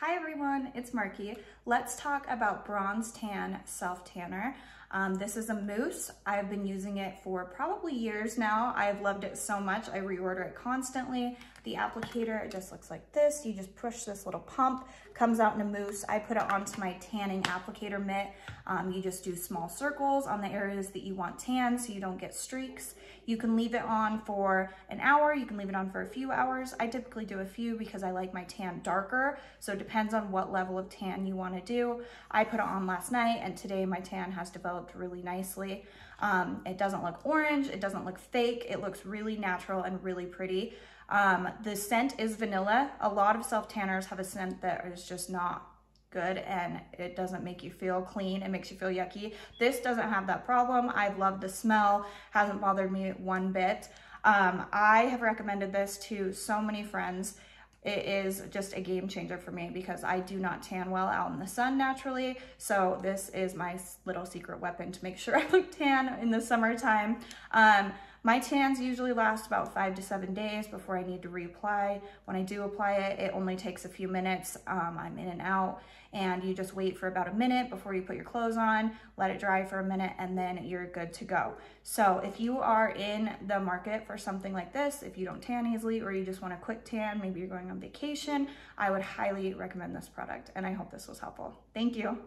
Hi everyone, it's Marky. Let's talk about Bronze Tan Self Tanner. This is a mousse. I've been using it for probably years now. I've loved it so much. I reorder it constantly. The applicator, it just looks like this. You just push this little pump, comes out in a mousse. I put it onto my tanning applicator mitt. You just do small circles on the areas that you want tan so you don't get streaks. You can leave it on for an hour. You can leave it on for a few hours. I typically do a few because I like my tan darker. So it depends on what level of tan you want to do. I put it on last night and today my tan has developed really nicely. It doesn't look orange. It doesn't look fake. It looks really natural and really pretty. The scent is vanilla. A lot of self tanners have a scent that is just not good and it doesn't make you feel clean. It makes you feel yucky. This doesn't have that problem. I've loved the smell, hasn't bothered me one bit. I have recommended this to so many friends. It is just a game changer for me because I do not tan well out in the sun naturally. So this is my little secret weapon to make sure I look tan in the summertime. My tans usually last about 5 to 7 days before I need to reapply. When I do apply it, it only takes a few minutes. I'm in and out, and you just wait for about a minute before you put your clothes on, let it dry for a minute, and then you're good to go. So if you are in the market for something like this, if you don't tan easily or you just want a quick tan, maybe you're going on vacation, I would highly recommend this product, and I hope this was helpful. Thank you.